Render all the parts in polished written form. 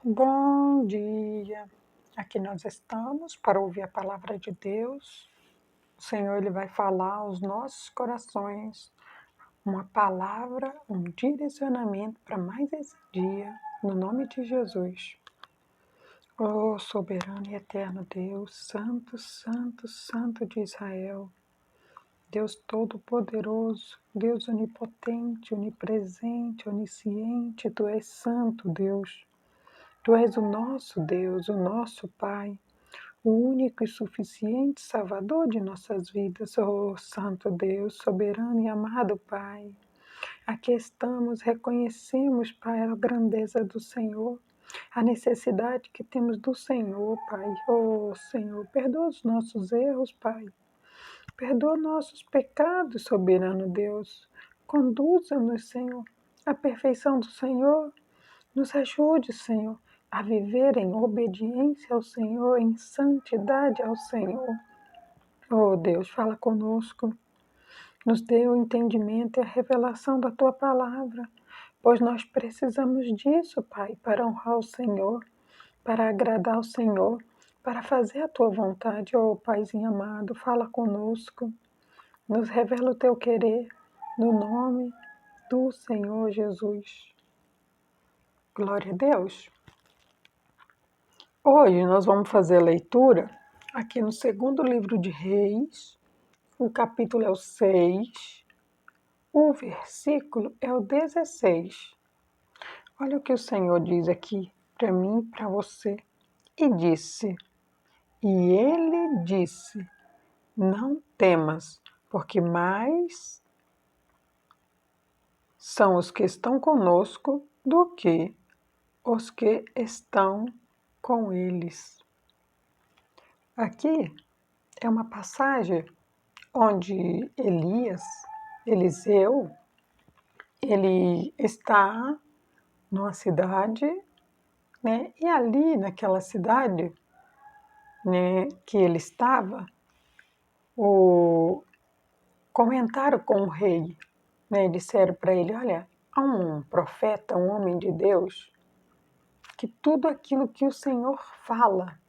Bom dia! Aqui nós estamos para ouvir a palavra de Deus. O Senhor ele vai falar aos nossos corações uma palavra, um direcionamento para mais esse dia, no nome de Jesus. Oh, soberano e eterno Deus, Santo, Santo, Santo de Israel, Deus Todo-Poderoso, Deus onipotente, onipresente, onisciente, Tu és santo, Deus. Tu és o nosso Deus, o nosso Pai, o único e suficiente Salvador de nossas vidas. Oh, Santo Deus, soberano e amado Pai, aqui estamos, reconhecemos, Pai, a grandeza do Senhor, a necessidade que temos do Senhor, Pai. Oh, Senhor, perdoa os nossos erros, Pai. Perdoa nossos pecados, soberano Deus. Conduza-nos, Senhor, à perfeição do Senhor. Nos ajude, Senhor, a viver em obediência ao Senhor, em santidade ao Senhor. Oh Deus, fala conosco, nos dê o entendimento e a revelação da Tua palavra, pois nós precisamos disso, Pai, para honrar o Senhor, para agradar o Senhor, para fazer a Tua vontade. Oh Paizinho amado, fala conosco, nos revela o Teu querer, no nome do Senhor Jesus. Glória a Deus. Hoje nós vamos fazer a leitura aqui no segundo livro de Reis, o capítulo é o 6, o versículo é o 16. Olha o que o Senhor diz aqui para mim e para você. E ele disse, não temas, porque mais são os que estão conosco do que os que estão com eles. Aqui é uma passagem onde Eliseu, ele está numa cidade, né? E ali naquela cidade, né, que ele estava, comentaram com o rei, né? Disseram para ele, olha, há um profeta, um homem de Deus, que tudo aquilo que o Senhor fala,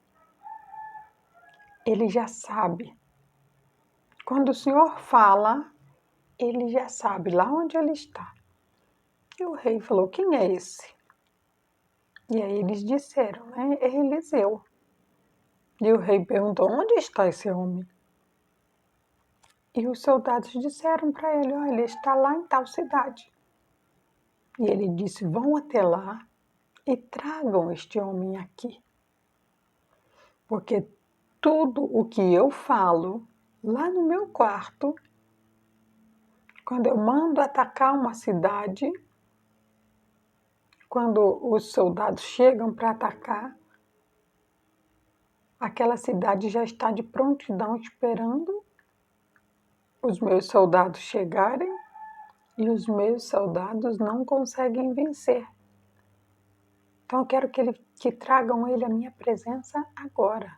ele já sabe. Quando o Senhor fala, ele já sabe lá onde ele está. E o rei falou, quem é esse? E aí eles disseram, né, é Eliseu. E o rei perguntou, onde está esse homem? E os soldados disseram para ele, olha, ele está lá em tal cidade. E ele disse, vão até lá e tragam este homem aqui. Porque tudo o que eu falo lá no meu quarto, quando eu mando atacar uma cidade, quando os soldados chegam para atacar, aquela cidade já está de prontidão esperando os meus soldados chegarem e os meus soldados não conseguem vencer. Então eu quero que tragam ele à minha presença agora.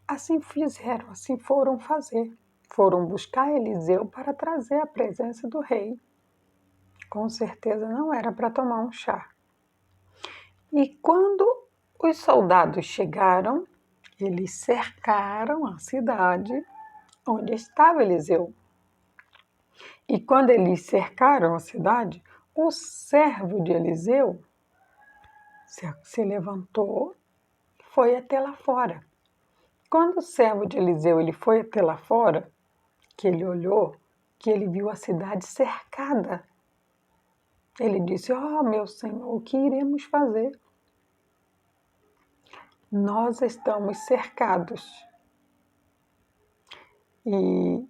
Assim fizeram, assim foram fazer. Foram buscar Eliseu para trazer a presença do rei. Com certeza não era para tomar um chá. E quando os soldados chegaram, eles cercaram a cidade onde estava Eliseu. E quando eles cercaram a cidade, o servo de Eliseu se levantou e foi até lá fora. Quando o servo de Eliseu ele foi até lá fora, que ele olhou, que ele viu a cidade cercada, ele disse, meu Senhor, o que iremos fazer? Nós estamos cercados. E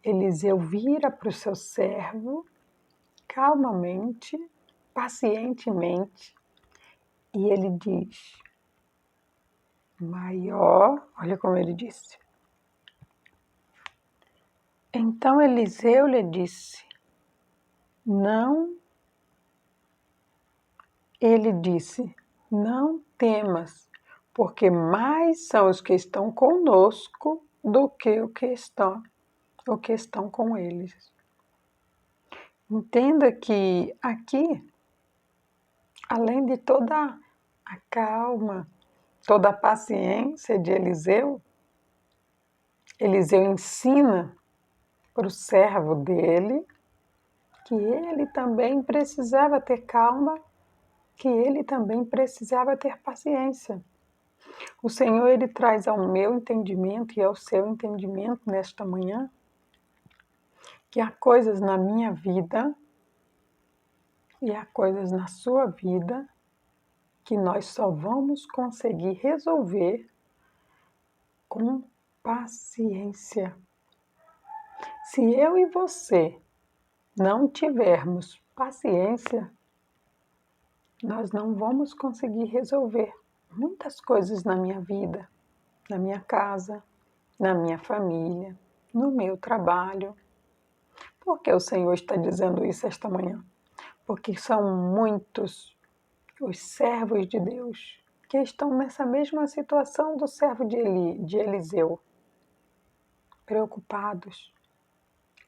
Eliseu vira para o seu servo, calmamente, pacientemente, e ele diz, maior, olha como ele disse. Então Eliseu lhe disse, ele disse, não temas, porque mais são os que estão conosco do que o que estão com eles. Entenda que aqui, além de toda acalma. Toda a paciência de Eliseu, Eliseu ensina para o servo dele que ele também precisava ter calma, que ele também precisava ter paciência. O Senhor, Ele traz ao meu entendimento e ao seu entendimento nesta manhã que há coisas na minha vida e há coisas na sua vida que nós só vamos conseguir resolver com paciência. Se eu e você não tivermos paciência, nós não vamos conseguir resolver muitas coisas na minha vida, na minha casa, na minha família, no meu trabalho. Por que o Senhor está dizendo isso esta manhã? Porque são muitos os servos de Deus que estão nessa mesma situação do servo de Eliseu, preocupados,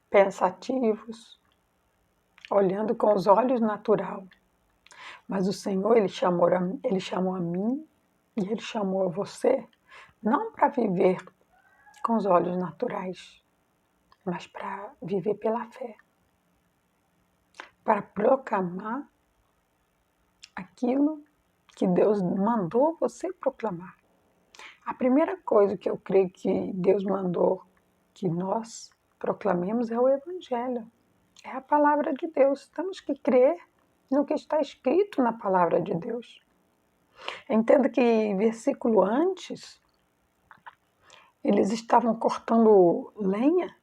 pensativos, olhando com os olhos natural. Mas o Senhor, Ele chamou a mim e Ele chamou a você, não para viver com os olhos naturais, mas para viver pela fé, para proclamar aquilo que Deus mandou você proclamar. A primeira coisa que eu creio que Deus mandou que nós proclamemos é o Evangelho, é a palavra de Deus. Temos que crer no que está escrito na palavra de Deus. Entenda que versículo antes, eles estavam cortando lenha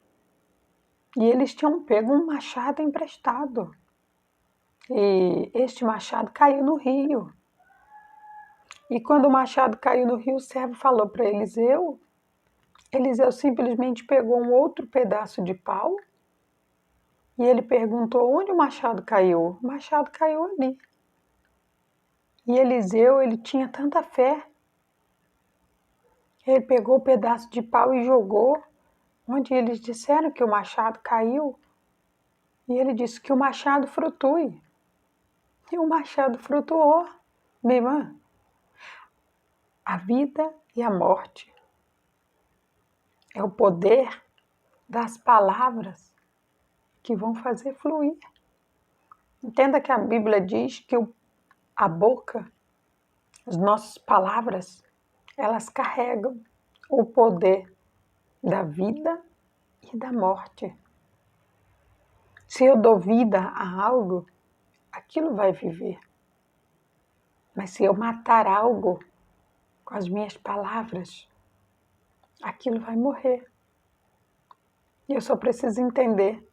e eles tinham pego um machado emprestado. E este machado caiu no rio. E quando o machado caiu no rio, o servo falou para Eliseu. Eliseu simplesmente pegou um outro pedaço de pau e ele perguntou onde o machado caiu. O machado caiu ali. E Eliseu, ele tinha tanta fé. Ele pegou o pedaço de pau e jogou onde eles disseram que o machado caiu. E ele disse que o machado frutue. E o machado frutuou. Minha irmã, a vida e a morte é o poder das palavras que vão fazer fluir. Entenda que a Bíblia diz que a boca, as nossas palavras, elas carregam o poder da vida e da morte. Se eu dou vida a algo, aquilo vai viver. Mas se eu matar algo com as minhas palavras, aquilo vai morrer. E eu só preciso entender.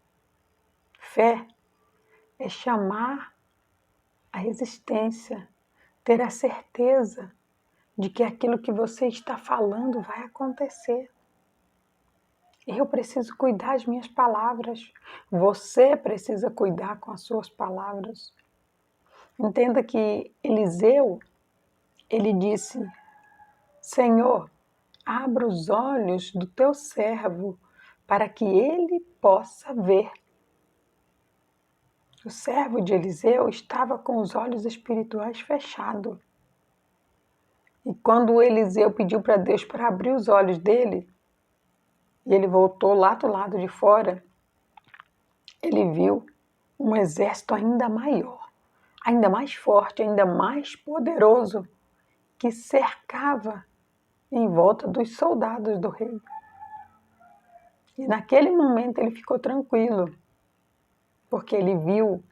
Fé é chamar a existência, ter a certeza de que aquilo que você está falando vai acontecer. Eu preciso cuidar das minhas palavras. Você precisa cuidar com as suas palavras. Entenda que Eliseu, ele disse: Senhor, abra os olhos do teu servo para que ele possa ver. O servo de Eliseu estava com os olhos espirituais fechados. E quando Eliseu pediu para Deus para abrir os olhos dele, e ele voltou lá do lado de fora, ele viu um exército ainda maior, ainda mais forte, ainda mais poderoso, que cercava em volta dos soldados do rei. E naquele momento ele ficou tranquilo, porque ele viu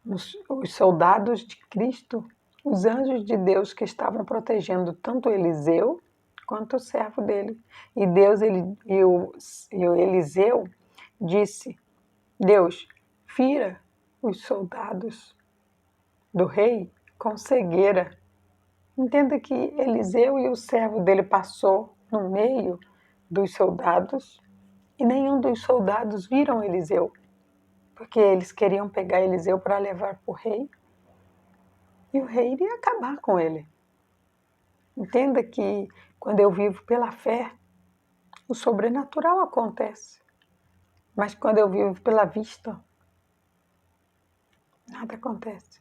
os soldados de Cristo, os anjos de Deus que estavam protegendo tanto Eliseu quanto o servo dele. E Deus, o Eliseu disse: Deus, fira os soldados do rei com cegueira. Entenda que Eliseu e o servo dele passou no meio dos soldados e nenhum dos soldados viram Eliseu, porque eles queriam pegar Eliseu para levar para o rei e o rei iria acabar com ele. Entenda que quando eu vivo pela fé, o sobrenatural acontece, mas quando eu vivo pela vista, nada acontece.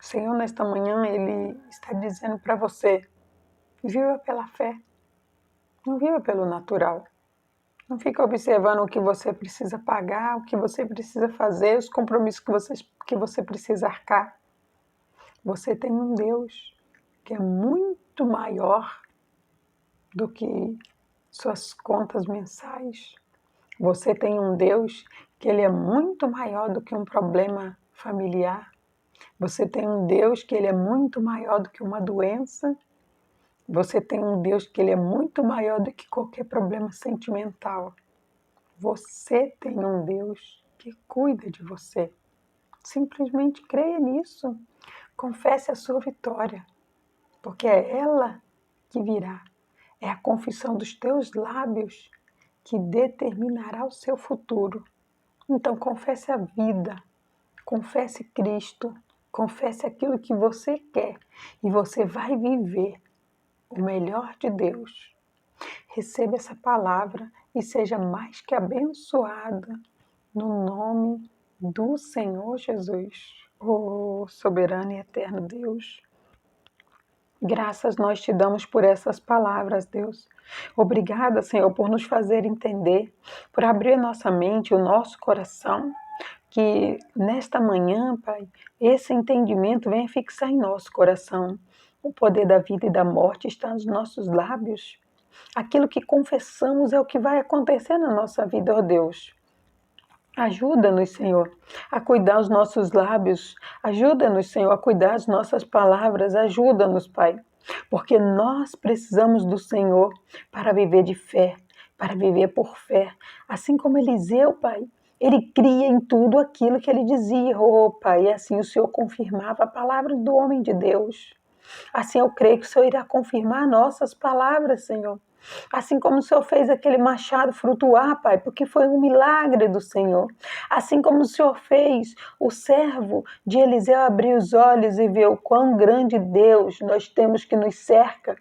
O Senhor, nesta manhã, Ele está dizendo para você: viva pela fé, não viva pelo natural. Não fica observando o que você precisa pagar, o que você precisa fazer, os compromissos que você precisa arcar. Você tem um Deus que é muito maior do que suas contas mensais. Você tem um Deus que Ele é muito maior do que um problema familiar. Você tem um Deus que Ele é muito maior do que uma doença. Você tem um Deus que Ele é muito maior do que qualquer problema sentimental. Você tem um Deus que cuida de você. Simplesmente creia nisso. Confesse a sua vitória, porque é ela que virá. É a confissão dos teus lábios que determinará o seu futuro. Então confesse a vida, confesse Cristo, confesse aquilo que você quer e você vai viver o melhor de Deus. Receba essa palavra e seja mais que abençoada no nome do Senhor Jesus. Oh, soberano e eterno Deus, graças nós te damos por essas palavras, Deus. Obrigada, Senhor, por nos fazer entender, por abrir nossa mente, o nosso coração, que nesta manhã, Pai, esse entendimento venha fixar em nosso coração. O poder da vida e da morte está nos nossos lábios. Aquilo que confessamos é o que vai acontecer na nossa vida, ó Deus. Ajuda-nos, Senhor, a cuidar os nossos lábios. Ajuda-nos, Senhor, a cuidar as nossas palavras. Ajuda-nos, Pai, porque nós precisamos do Senhor para viver de fé, para viver por fé. Assim como Eliseu, Pai, ele cria em tudo aquilo que ele dizia, oh, Pai, e assim o Senhor confirmava a palavra do homem de Deus. Assim eu creio que o Senhor irá confirmar nossas palavras, Senhor. Assim como o Senhor fez aquele machado flutuar, Pai, porque foi um milagre do Senhor. Assim como o Senhor fez o servo de Eliseu abrir os olhos e ver o quão grande Deus nós temos que nos cerca,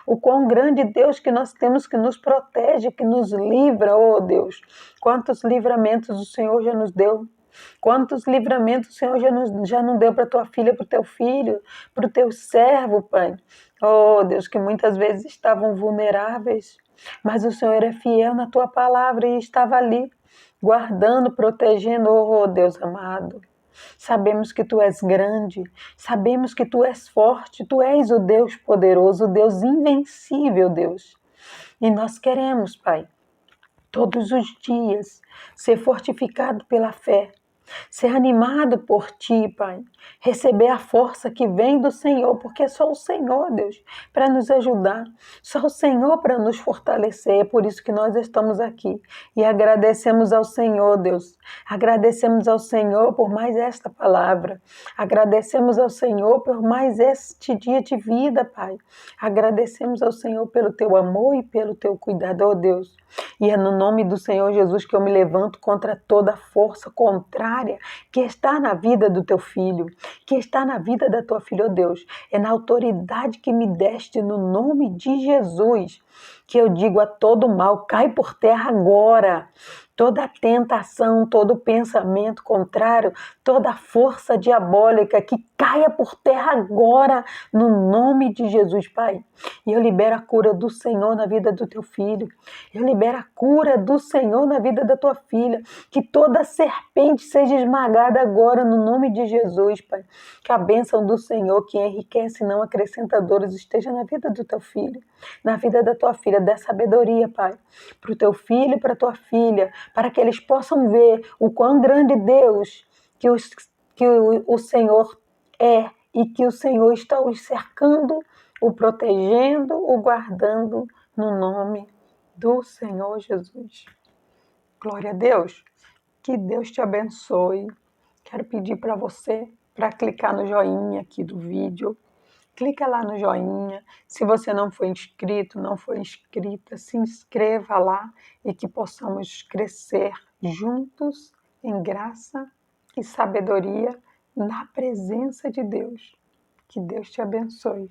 o quão grande Deus que nós temos que nos protege, que nos livra, oh Deus. Quantos livramentos o Senhor já nos deu. Quantos livramentos o Senhor já não deu para tua filha, para o teu filho, para o teu servo, Pai. Oh, Deus, que muitas vezes estavam vulneráveis, mas o Senhor é fiel na tua palavra e estava ali, guardando, protegendo, oh, Deus amado. Sabemos que tu és grande, sabemos que tu és forte, tu és o Deus poderoso, o Deus invencível, Deus. E nós queremos, Pai, todos os dias ser fortificado pela fé, ser animado por ti, Pai. Receber a força que vem do Senhor, porque é só o Senhor, Deus, para nos ajudar. Só o Senhor para nos fortalecer. É por isso que nós estamos aqui. E agradecemos ao Senhor, Deus. Agradecemos ao Senhor por mais esta palavra. Agradecemos ao Senhor por mais este dia de vida, Pai. Agradecemos ao Senhor pelo teu amor e pelo teu cuidado, ó Deus. E é no nome do Senhor Jesus que eu me levanto contra toda força contrária que está na vida do teu filho, que está na vida da tua filha, ó Deus. É na autoridade que me deste no nome de Jesus que eu digo a todo mal, cai por terra agora. Toda tentação, todo pensamento contrário, toda força diabólica que caia por terra agora, no nome de Jesus, Pai. E eu libero a cura do Senhor na vida do teu filho. Eu libero a cura do Senhor na vida da tua filha. Que toda serpente seja esmagada agora, no nome de Jesus, Pai. Que a bênção do Senhor, que enriquece e não acrescenta dores, esteja na vida do teu filho, na vida da tua filha. Dá sabedoria, Pai, para o teu filho e para a tua filha, para que eles possam ver o quão grande Deus que o Senhor é e que o Senhor está os cercando, o protegendo, o guardando no nome do Senhor Jesus. Glória a Deus. Que Deus te abençoe. Quero pedir para você para clicar no joinha aqui do vídeo. Clica lá no joinha. Se você não foi inscrito, não foi inscrita, se inscreva lá e que possamos crescer juntos em graça e sabedoria na presença de Deus. Que Deus te abençoe.